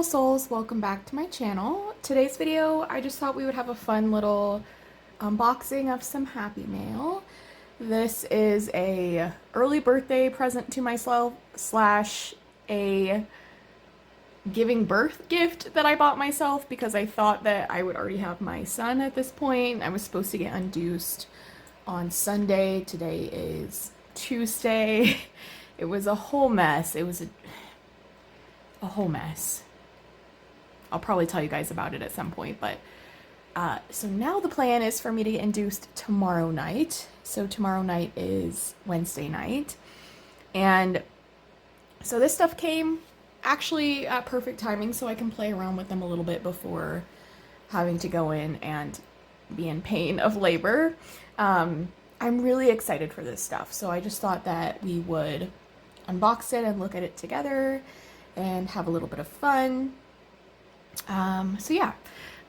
beautiful souls, welcome back to my channel. Today's video, I just thought we would have a fun little unboxing of some Happy Mail. This is a early birthday present to myself slash a giving birth gift that I bought myself because I thought that I would already have my son at this point. I was supposed to get induced on Sunday. Today is Tuesday. It was a whole mess. It was a whole mess. I'll probably tell you guys about it at some point, but so now the plan is for me to get induced tomorrow night. So tomorrow night is Wednesday night. And so this stuff came actually at perfect timing so I can play around with them a little bit before having to go in and be in pain of labor. I'm really excited for this stuff. So I just thought that we would unbox it and look at it together and have a little bit of fun. So yeah,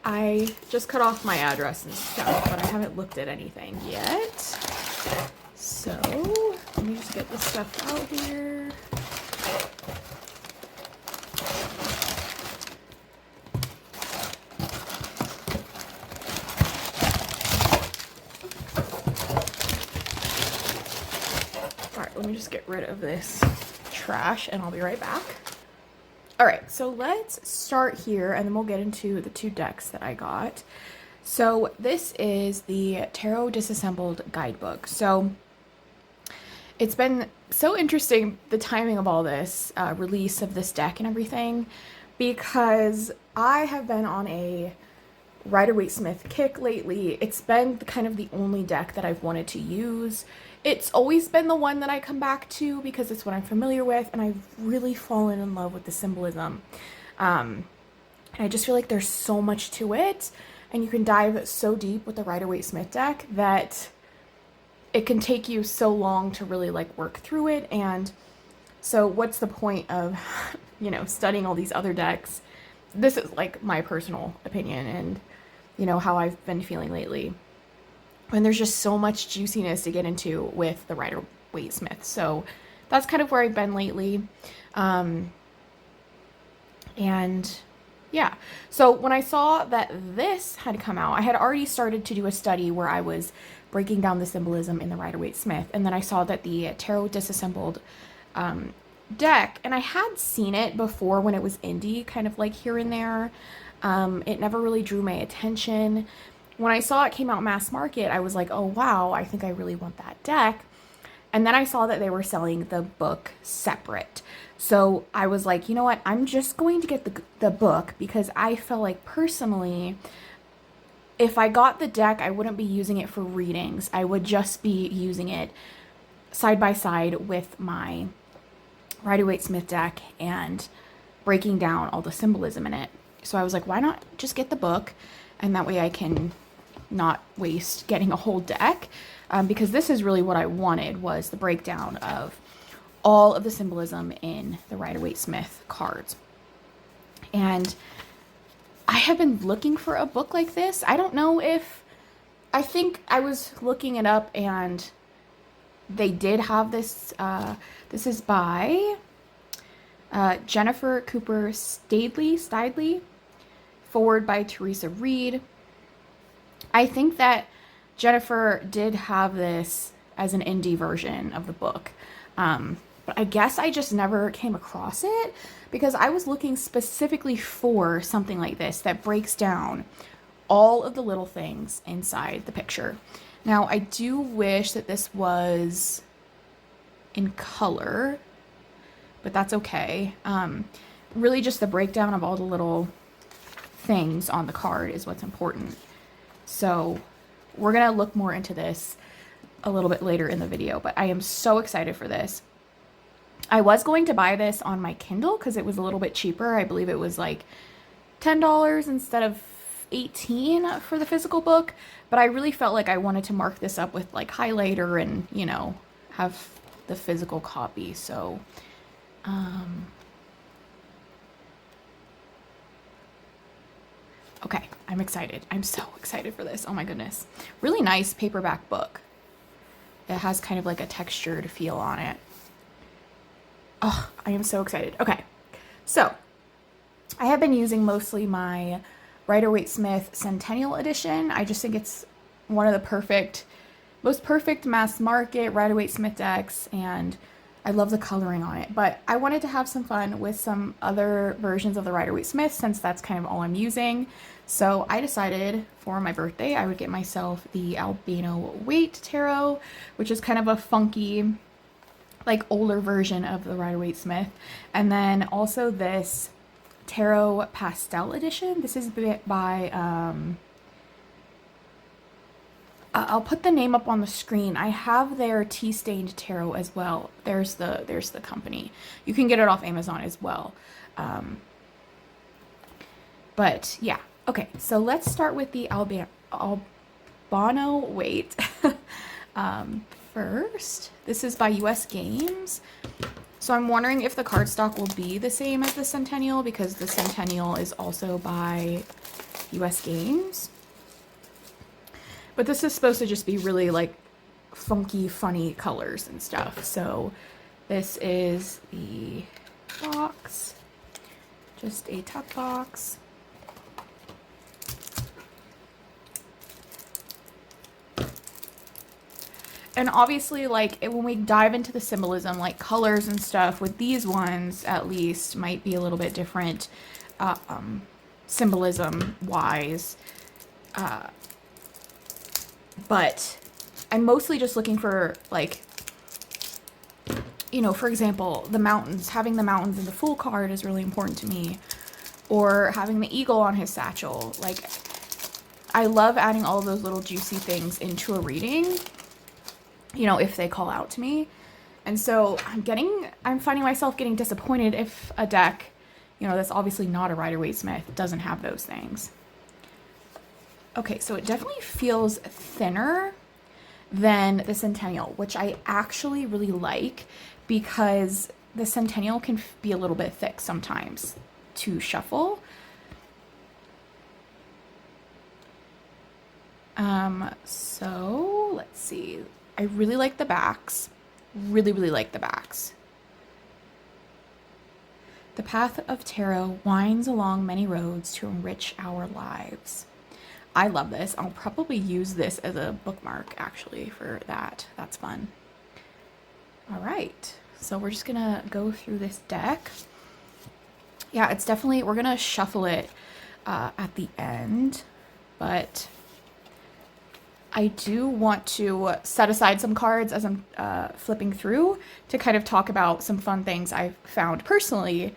I just cut off my address and stuff, but I haven't looked at anything yet. So let me just get this stuff out here. All right, let me just get rid of this trash and I'll be right back. All right, so let's start here and then we'll get into the two decks that I got. So this is the Tarot Disassembled guidebook. So it's been so interesting, the timing of all this release of this deck and everything, because I have been on a Rider-Waite-Smith kick lately. It's been kind of the only deck that I've wanted to use. It's always been the one that I come back to because it's what I'm familiar with, and I've really fallen in love with the symbolism. And I just feel like there's so much to it, and you can dive so deep with the Rider-Waite-Smith deck that it can take you so long to really like work through it. And so what's the point of, you know, studying all these other decks? This is like my personal opinion and, you know, how I've been feeling lately. And there's just so much juiciness to get into with the Rider-Waite-Smith. So that's kind of where I've been lately. And yeah, so when I saw that this had come out, I had already started to do a study where I was breaking down the symbolism in the Rider-Waite-Smith. And then I saw that the Tarot Disassembled deck, and I had seen it before when it was indie, kind of like here and there. It never really drew my attention. When I saw it came out mass market, I was like, oh wow, I think I really want that deck. And then I saw that they were selling the book separate. So I was like, you know what, I'm just going to get the book because I felt like personally, if I got the deck, I wouldn't be using it for readings. I would just be using it side by side with my Rider-Waite-Smith deck and breaking down all the symbolism in it. So I was like, why not just get the book? And that way I can not waste getting a whole deck, because this is really what I wanted, was the breakdown of all of the symbolism in the Rider-Waite-Smith cards. And I have been looking for a book like this. I don't know if, I think I was looking it up and they did have this. This is by Jennifer Cooper Stidley, forward by Teresa Reed. I think that Jennifer did have this as an indie version of the book, but I guess I just never came across it because I was looking specifically for something like this that breaks down all of the little things inside the picture. Now, I do wish that this was in color, but that's okay. Really just the breakdown of all the little things on the card is what's important. So we're gonna look more into this a little bit later in the video, but I am so excited for this. I was going to buy this on my Kindle because it was a little bit cheaper. I believe it was like $10 instead of $18 for the physical book, but I really felt like I wanted to mark this up with like highlighter and, you know, have the physical copy. So okay, I'm excited. I'm so excited for this. Oh my goodness. Really nice paperback book. It has kind of like a textured feel on it. Oh, I am so excited. Okay, so I have been using mostly my Rider-Waite-Smith Centennial Edition. I just think it's one of the most perfect mass market Rider-Waite-Smith decks, and I love the coloring on it. But I wanted to have some fun with some other versions of the Rider-Waite-Smith since that's kind of all I'm using. So I decided for my birthday I would get myself the albano waite tarot, which is kind of a funky, like older version of the Rider-Waite-Smith. And then also this tarot pastel edition. This is by I'll put the name up on the screen. I have their tea stained tarot as well. There's the company. You can get it off Amazon as well. But yeah, okay. So let's start with the albano waite. First, this is by US Games. So I'm wondering if the cardstock will be the same as the Centennial, because the Centennial is also by US Games. But this is supposed to just be really like funky, funny colors and stuff. So this is the box, just a tuck box. And obviously, like, when we dive into the symbolism, like colors and stuff, with these ones, at least, might be a little bit different symbolism-wise. But I'm mostly just looking for, like, you know, for example, the mountains. Having the mountains in the full card is really important to me. Or having the eagle on his satchel. Like, I love adding all of those little juicy things into a reading, you know, if they call out to me. And so I'm finding myself getting disappointed if a deck, you know, that's obviously not a Rider-Waite-Smith doesn't have those things. Okay, so it definitely feels thinner than the Centennial, which I actually really like, because the Centennial can be a little bit thick sometimes to shuffle. So let's see. I really like the backs. Really, really like the backs. The path of tarot winds along many roads to enrich our lives. I love this. I'll probably use this as a bookmark, actually, for that. That's fun. All right. So we're just going to go through this deck. Yeah, it's definitely, we're going to shuffle it at the end, but I do want to set aside some cards as I'm flipping through to kind of talk about some fun things I've found personally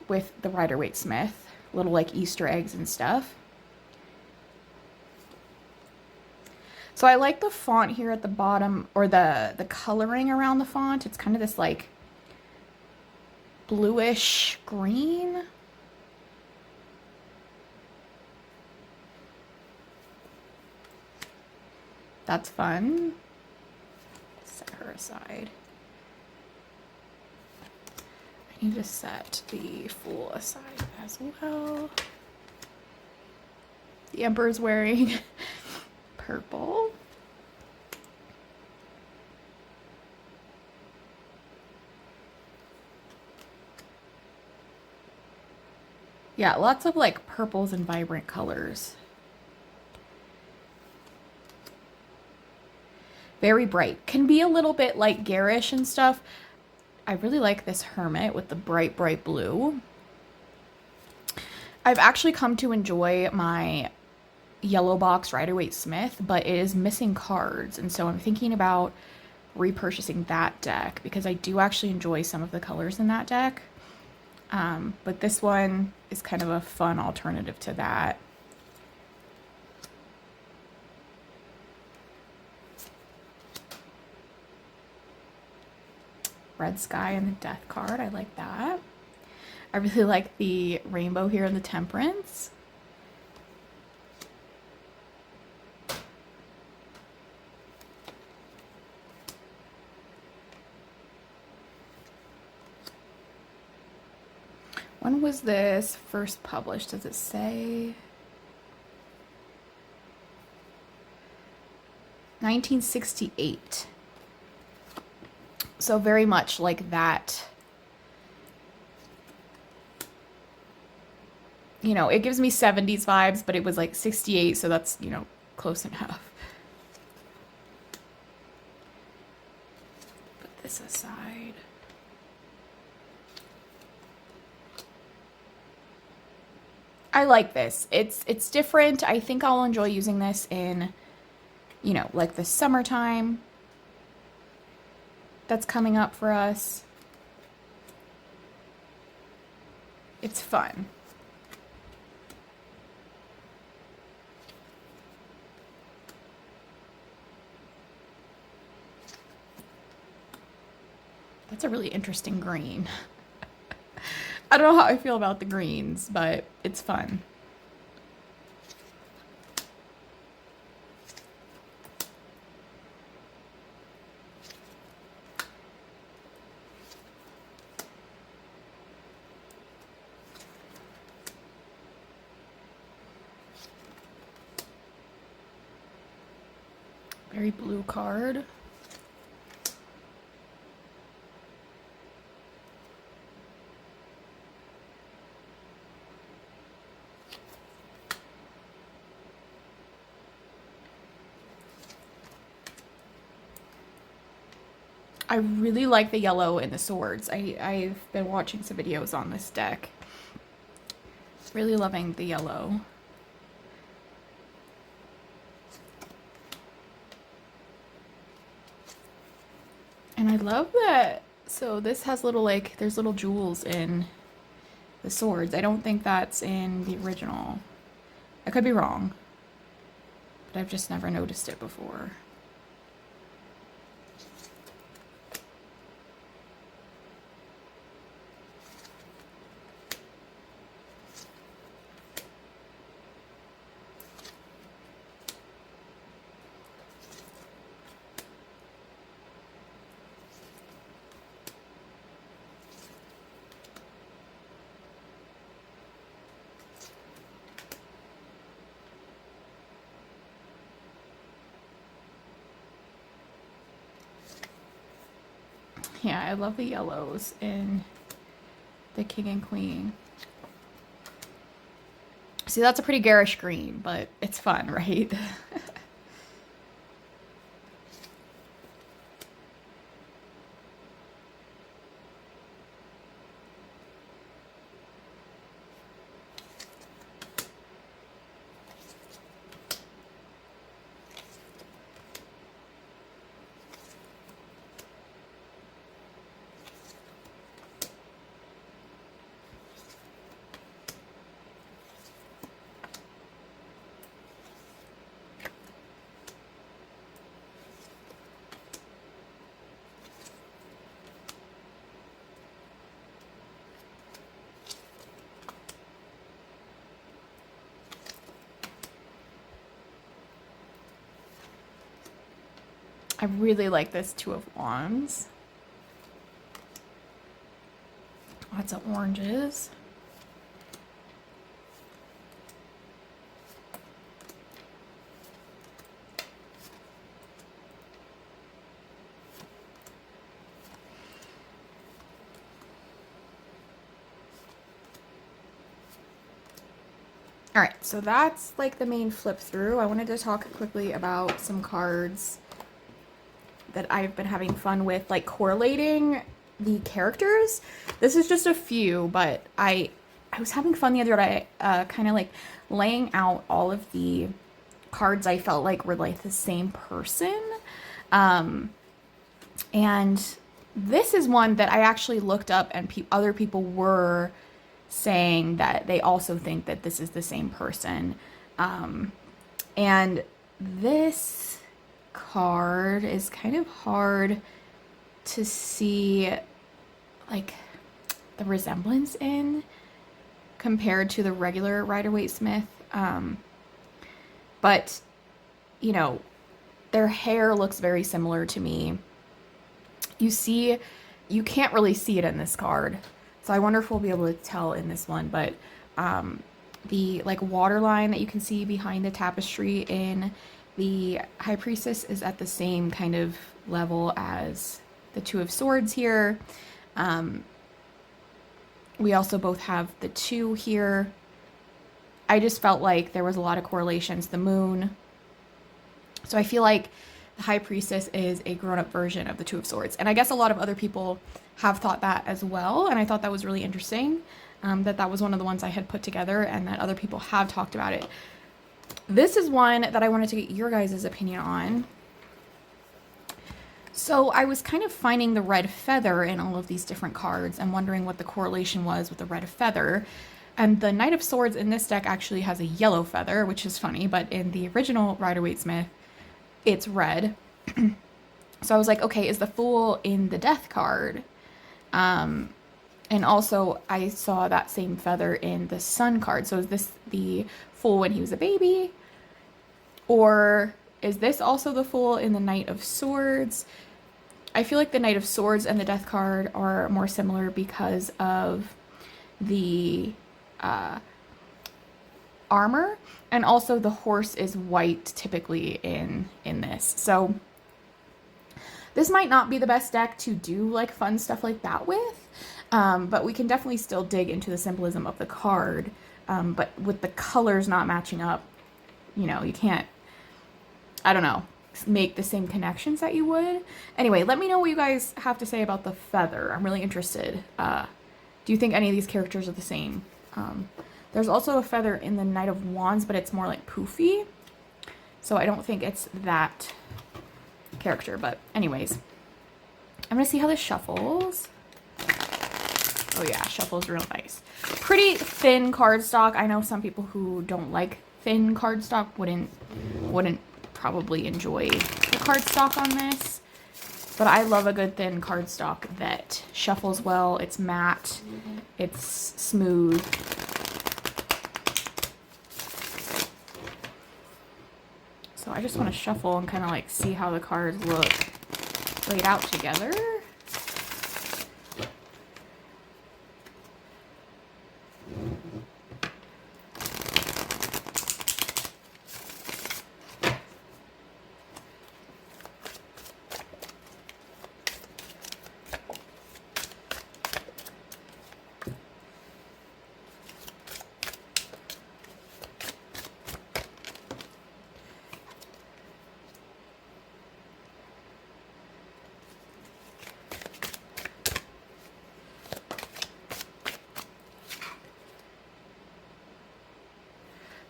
with the Rider-Waite-Smith, little like Easter eggs and stuff. So I like the font here at the bottom, or the coloring around the font. It's kind of this like bluish green. That's fun. Set her aside. I need to set the Fool aside as well. The Emperor's wearing purple. Yeah, lots of like purples and vibrant colors. Very bright. Can be a little bit like garish and stuff. I really like this Hermit with the bright, bright blue. I've actually come to enjoy my yellow box Rider-Waite-Smith, but it is missing cards. And so I'm thinking about repurchasing that deck because I do actually enjoy some of the colors in that deck. But this one is kind of a fun alternative to that. Red Sky and the Death card. I like that. I really like the rainbow here in the Temperance. When was this first published? Does it say? 1968. So very much like that you know, it gives me 70s vibes, but it was like 68, so that's, you know, close enough. Put this aside. I like this. It's different. I think I'll enjoy using this in, you know, like the summertime that's coming up for us. It's fun. That's a really interesting green. I don't know how I feel about the greens, but it's fun. Very blue card. I really like the yellow in the swords. I've been watching some videos on this deck. Really loving the yellow. And I love that. So this has little, like, there's little jewels in the swords. I don't think that's in the original. I could be wrong, but I've just never noticed it before. Yeah, I love the yellows in the king and queen. See, that's a pretty garish green, but it's fun, right? I really like this Two of Wands. Lots of oranges. All right, so that's like the main flip through. I wanted to talk quickly about some cards that I've been having fun with, like correlating the characters. This is just a few, but I was having fun the other day, kind of like laying out all of the cards I felt like were like the same person. And this is one that I actually looked up, and other people were saying that they also think that this is the same person. And this card is kind of hard to see like the resemblance in compared to the regular Rider-Waite-Smith. But you know, their hair looks very similar to me. You can't really see it in this card, so I wonder if we'll be able to tell in this one, but the like water line that you can see behind the tapestry in the High Priestess is at the same kind of level as the Two of Swords here. We also both have the 2 here I just felt like there was a lot of correlations. The moon. So I feel like the High Priestess is a grown-up version of the Two of Swords. And I guess a lot of other people have thought that as well. And I thought that was really interesting, that was one of the ones I had put together and that other people have talked about it. This is one that I wanted to get your guys' opinion on. So I was kind of finding the red feather in all of these different cards and wondering what the correlation was with the red feather. And the Knight of Swords in this deck actually has a yellow feather, which is funny, but in the original Rider-Waite-Smith, it's red. So I was like, okay, is the Fool in the Death card? And also I saw that same feather in the Sun card. So is this the Fool when he was a baby? Or is this also the Fool in the Knight of Swords? I feel like the Knight of Swords and the Death card are more similar because of the armor, and also the horse is white typically in this. So this might not be the best deck to do like fun stuff like that with, but we can definitely still dig into the symbolism of the card. But with the colors not matching up, you know, you can't, I don't know, make the same connections that you would. Anyway, let me know what you guys have to say about the feather. I'm really interested. Do you think any of these characters are the same? There's also a feather in the Knight of Wands, but it's more like poofy. So I don't think it's that character. But anyways, I'm going to see how this shuffles. Oh yeah, shuffles real nice. Pretty thin cardstock. I know some people who don't like thin cardstock wouldn't probably enjoy the cardstock on this. But I love a good thin cardstock that shuffles well. It's matte. It's smooth. So I just want to shuffle and kind of like see how the cards look laid out together.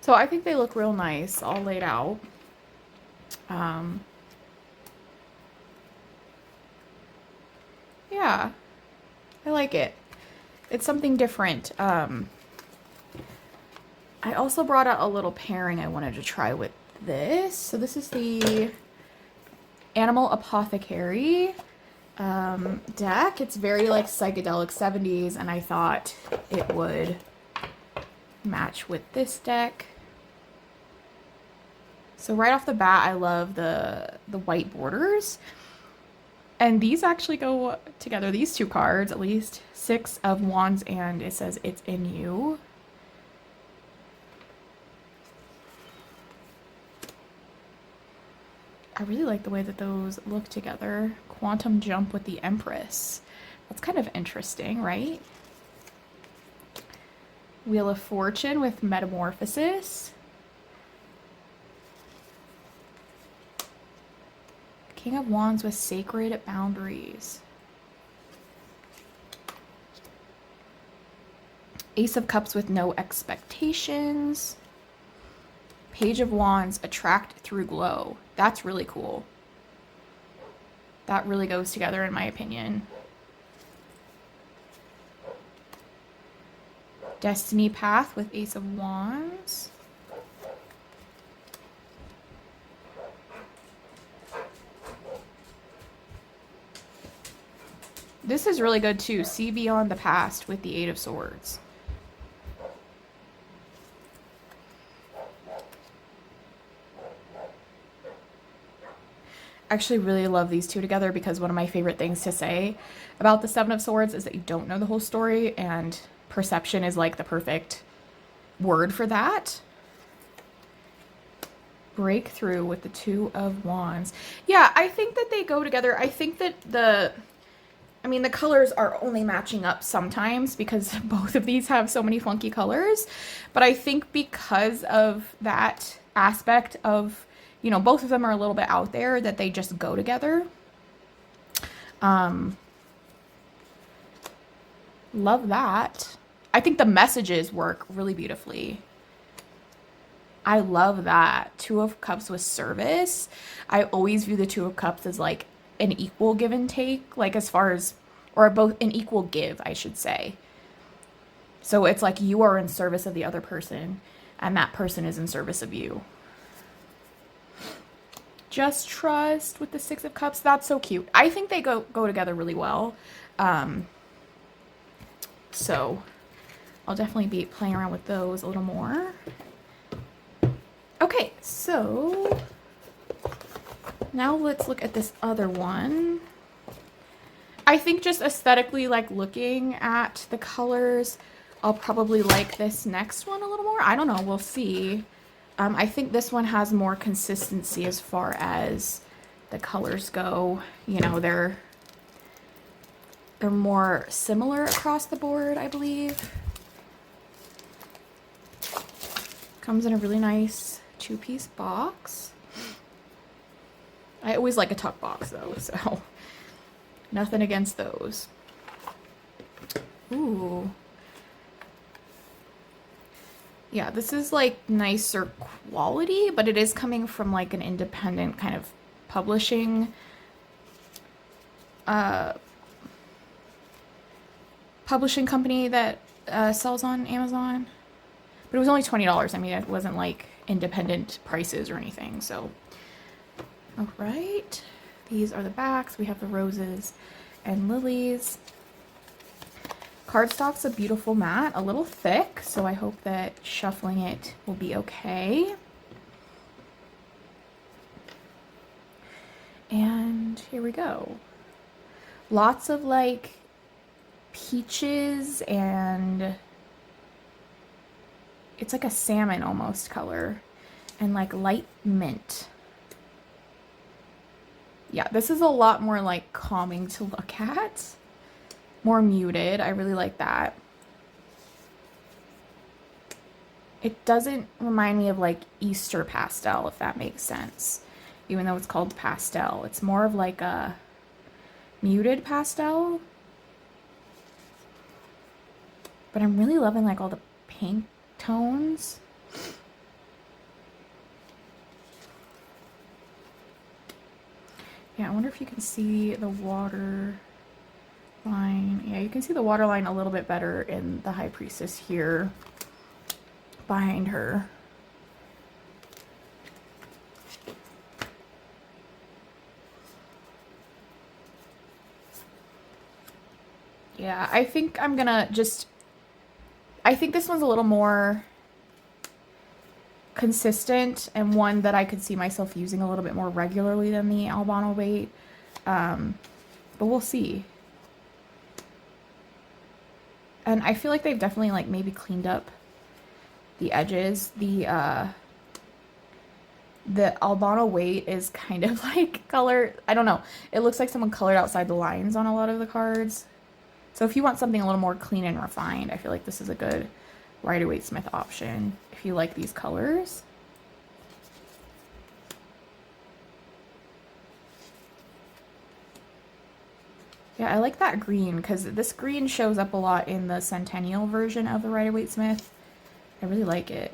So I think they look real nice, all laid out. Yeah, I like it. It's something different. I also brought out a little pairing I wanted to try with this. So this is the Animal Apothecary deck. It's very like psychedelic 70s, and I thought it would match with this deck. So right off the bat, I love the white borders. And these actually go together, these two cards, at least. 6 of Wands, and it says it's in you. I really like the way that those look together. Quantum Jump with the Empress. That's kind of interesting, right? Wheel of Fortune with Metamorphosis. King of Wands with Sacred Boundaries. Ace of Cups with No Expectations. Page of Wands, Attract Through Glow. That's really cool. That really goes together in my opinion. Destiny Path with Ace of Wands. This is really good too. See Beyond the Past with the Eight of Swords. I actually really love these two together because one of my favorite things to say about the Seven of Swords is that you don't know the whole story, and perception is like the perfect word for that. Breakthrough with the Two of Wands. Yeah, I think that they go together. I think that I mean, the colors are only matching up sometimes because both of these have so many funky colors. But I think because of that aspect of, you know, both of them are a little bit out there, that they just go together. Love that. I think the messages work really beautifully. I love that. Two of Cups with service. I always view the Two of Cups as like an equal give and take, like as far as, or both an equal give, I should say. So it's like you are in service of the other person and that person is in service of you. Just trust with the Six of Cups. That's so cute. I think they go together really well. So I'll definitely be playing around with those a little more. Okay, so now let's look at this other one. I think just aesthetically, like looking at the colors, I'll probably like this next one a little more. I don't know, we'll see. I think this one has more consistency as far as the colors go. You know, they're more similar across the board, I believe. Comes in a really nice 2-piece box. I always like a tuck box though, so nothing against those. Ooh. Yeah, this is like nicer quality, but it is coming from like an independent kind of publishing company that sells on Amazon. But it was only $20. I mean, it wasn't like independent prices or anything, so. All right, these are the backs. We have the roses and lilies. Cardstock's a beautiful matte, a little thick, so I hope that shuffling it will be okay. And here we go. Lots of like peaches, and it's like a salmon almost color, and like light mint. Yeah, this is a lot more like calming to look at. More muted. I really like that. It doesn't remind me of like Easter pastel, if that makes sense. Even though it's called pastel. It's more of like a muted pastel. But I'm really loving like all the pink tones. Yeah, I wonder if you can see the water line. Yeah, you can see the water line a little bit better in the High Priestess here behind her. Yeah, I think I'm gonna just, I think this one's a little more consistent and one that I could see myself using a little bit more regularly than the albano waite. But we'll see. And I feel like they've definitely like maybe cleaned up the edges. The albano waite is kind of like color, I don't know. It looks like someone colored outside the lines on a lot of the cards. So if you want something a little more clean and refined, I feel like this is a good Rider-Waite Smith option if you like these colors. Yeah, I like that green because this green shows up a lot in the Centennial version of the Rider-Waite Smith. I really like it.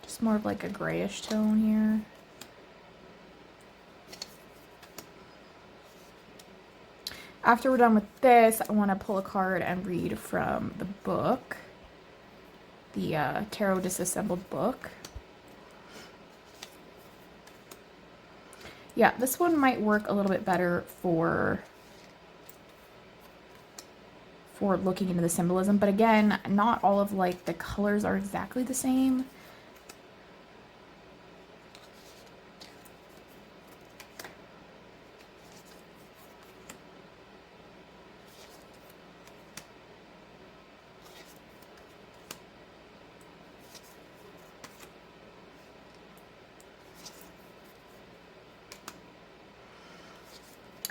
Just more of like a grayish tone here. After we're done with this, I want to pull a card and read from the book, the Tarot Disassembled book. Yeah, this one might work a little bit better for looking into the symbolism, but again, not all of like the colors are exactly the same.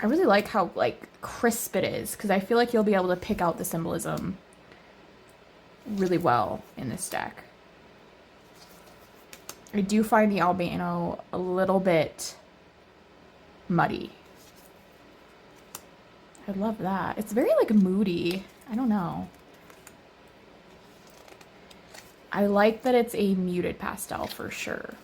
I really like how like crisp it is because I feel like you'll be able to pick out the symbolism really well in this deck. I do find the albano a little bit muddy. I love that. It's very like moody. I don't know. I like that it's a muted pastel for sure.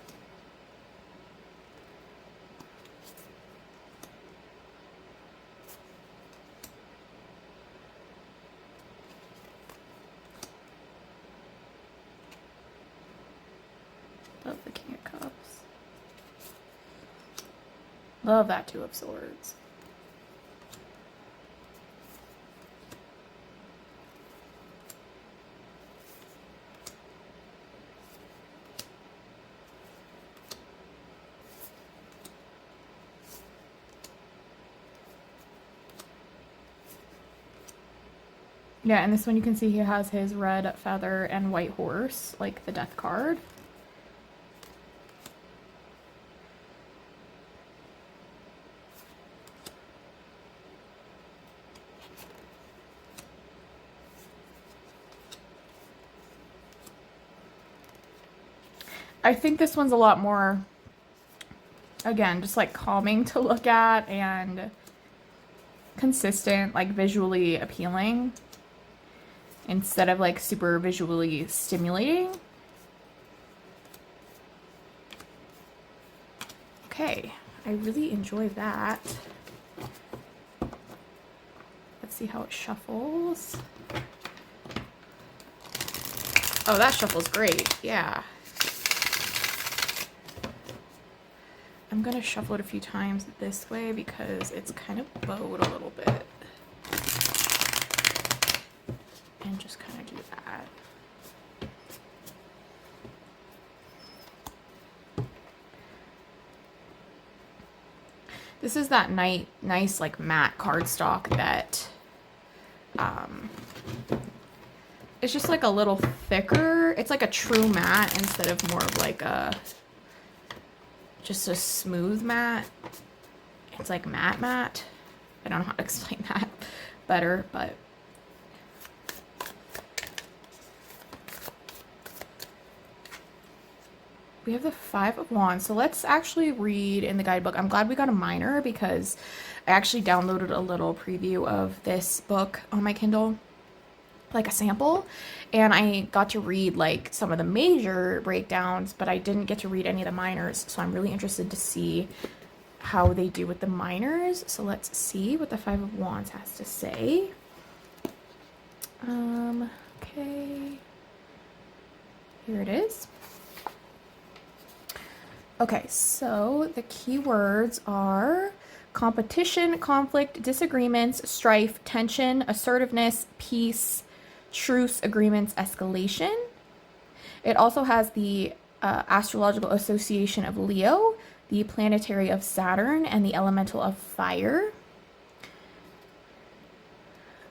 Love the King of Cups. Love that Two of Swords. Yeah, and this one you can see he has his red feather and white horse, like the death card. I think this one's a lot more, again, just like calming to look at and consistent, like visually appealing instead of like super visually stimulating. Okay, I really enjoy that. Let's see how it shuffles. Oh, that shuffles great. Yeah. I'm gonna shuffle it a few times this way because it's kind of bowed a little bit. And just kind of do that. This is that nice like matte cardstock that it's just like a little thicker. It's like a true matte instead of more of like a just a smooth matte. It's like matte. I don't know how to explain that better, but we have the Five of Wands. So let's actually read in the guidebook. I'm glad we got a minor because I actually downloaded a little preview of this book on my Kindle, like a sample, and I got to read like some of the major breakdowns, but I didn't get to read any of the minors. So I'm really interested to see how they do with the minors. So let's see what the Five of Wands has to say. Okay. Here it is. Okay, so the keywords are competition, conflict, disagreements, strife, tension, assertiveness, peace, truce, agreements, escalation. It also has the astrological association of Leo, the planetary of Saturn, and the elemental of fire.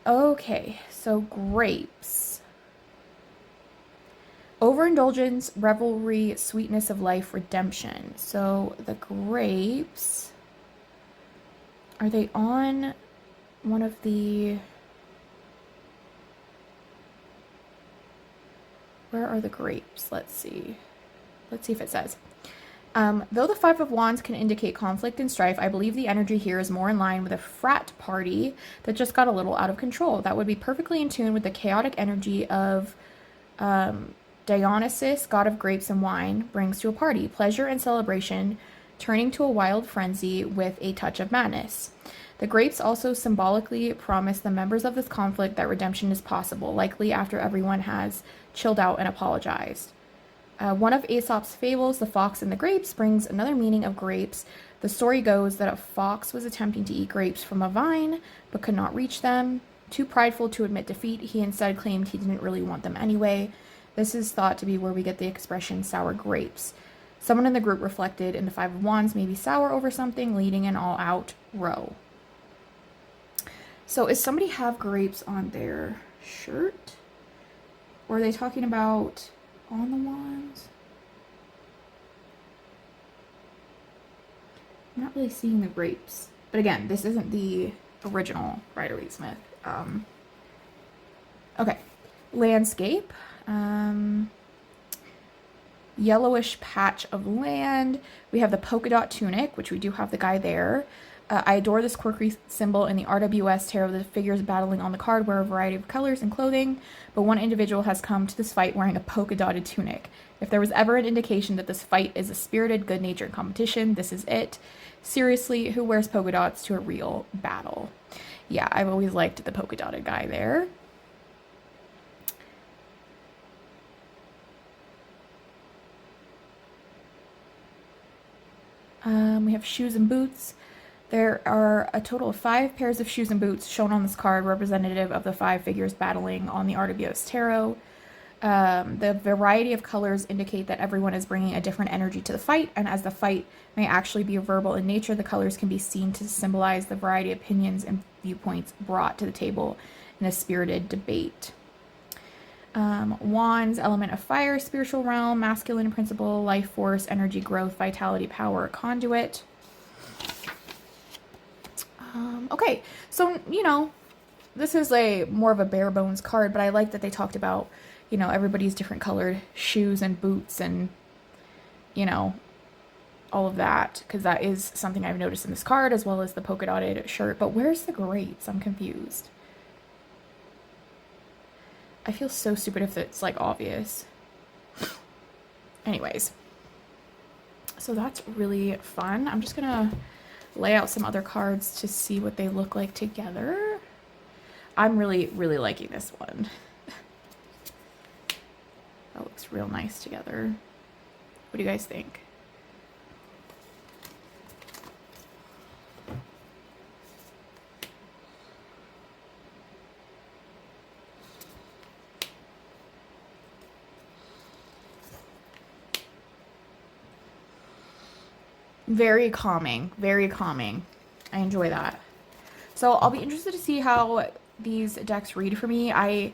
Okay, so grapes. Overindulgence, revelry, sweetness of life, redemption. So the grapes, are they on one of the, where are the grapes? Let's see if it says. Though the Five of Wands can indicate conflict and strife, I believe the energy here is more in line with a frat party that just got a little out of control. That would be perfectly in tune with the chaotic energy of Dionysus, god of grapes and wine, brings to a party. Pleasure and celebration, turning to a wild frenzy with a touch of madness. The grapes also symbolically promise the members of this conflict that redemption is possible, likely after everyone has chilled out and apologized. One of Aesop's fables, The Fox and the Grapes, brings another meaning of grapes. The story goes that a fox was attempting to eat grapes from a vine, but could not reach them. Too prideful to admit defeat, he instead claimed he didn't really want them anyway. This is thought to be where we get the expression sour grapes. Someone in the group reflected in the Five of Wands may be sour over something, leading an all-out row. So does somebody have grapes on their shirt? Or are they talking about on the wands? I'm not really seeing the grapes But again, this isn't the original Rider-Waite-Smith. Okay, landscape. Yellowish patch of land. We have the polka dot tunic, which we do have the guy there. I adore this quirky symbol in the RWS tarot. The figures battling on the card wear a variety of colors and clothing, but one individual has come to this fight wearing a polka dotted tunic. If there was ever an indication that this fight is a spirited, good-natured competition, this is it. Seriously, who wears polka dots to a real battle? Yeah, I've always liked the polka dotted guy there. We have shoes and boots. There are a total of 5 pairs of shoes and boots shown on this card, representative of the 5 figures battling on the RWS tarot. The variety of colors indicate that everyone is bringing a different energy to the fight, and as the fight may actually be verbal in nature, the colors can be seen to symbolize the variety of opinions and viewpoints brought to the table in a spirited debate. Wands, element of fire, spiritual realm, masculine principle, life force, energy, growth, vitality, power, conduit. Okay, so, you know, this is a more of a bare bones card, but I like that they talked about, you know, everybody's different colored shoes and boots and, you know, all of that, because that is something I've noticed in this card, as well as the polka dotted shirt. But where's the grates? I'm confused. I feel so stupid if it's, like, obvious. Anyways. So that's really fun. I'm just gonna lay out some other cards to see what they look like together. I'm really, really liking this one. That looks real nice together. What do you guys think? Very calming, very calming. I enjoy that. So I'll be interested to see how these decks read for me. I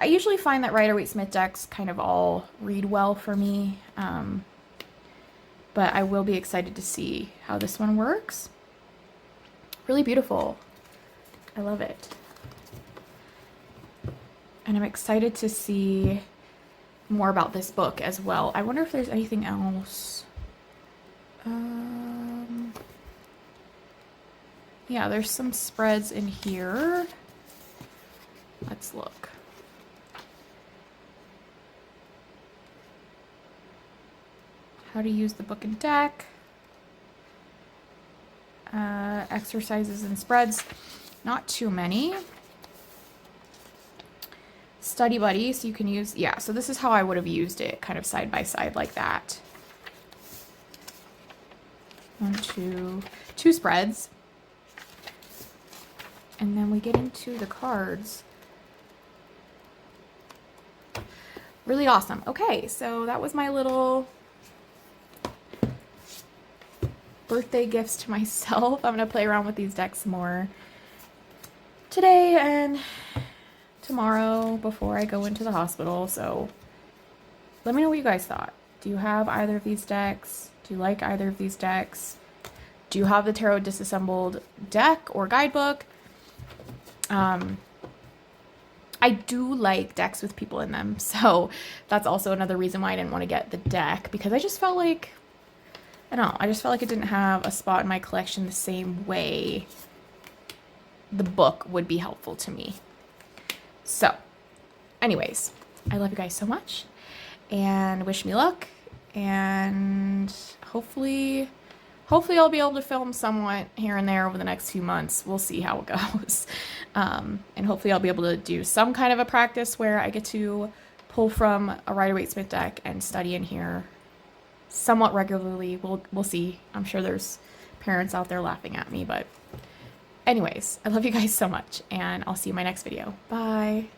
usually find that Rider-Waite-Smith decks kind of all read well for me, but I will be excited to see how this one works. Really beautiful. I love it. And I'm excited to see more about this book as well. I wonder if there's anything else. Yeah, there's some spreads in here. Let's look. How to use the book and deck. Exercises and spreads. Not too many. Study buddy, so you can use, yeah, so this is how I would have used it, kind of side by side like that. 1, 2, 2 spreads. And then we get into the cards. Really awesome. Okay, so that was my little birthday gifts to myself. I'm going to play around with these decks more today and tomorrow before I go into the hospital. So let me know what you guys thought. Do you have either of these decks? Do you like either of these decks? Do you have the Tarot Disassembled deck or guidebook? I do like decks with people in them, so that's also another reason why I didn't want to get the deck, because I just felt like, I don't know, I just felt like it didn't have a spot in my collection the same way the book would be helpful to me. So, anyways, I love you guys so much, and wish me luck, and hopefully I'll be able to film somewhat here and there over the next few months. We'll see how it goes. And hopefully I'll be able to do some kind of a practice where I get to pull from a Rider-Waite-Smith deck and study in here somewhat regularly. We'll see. I'm sure there's parents out there laughing at me, but anyways, I love you guys so much, and I'll see you in my next video. Bye.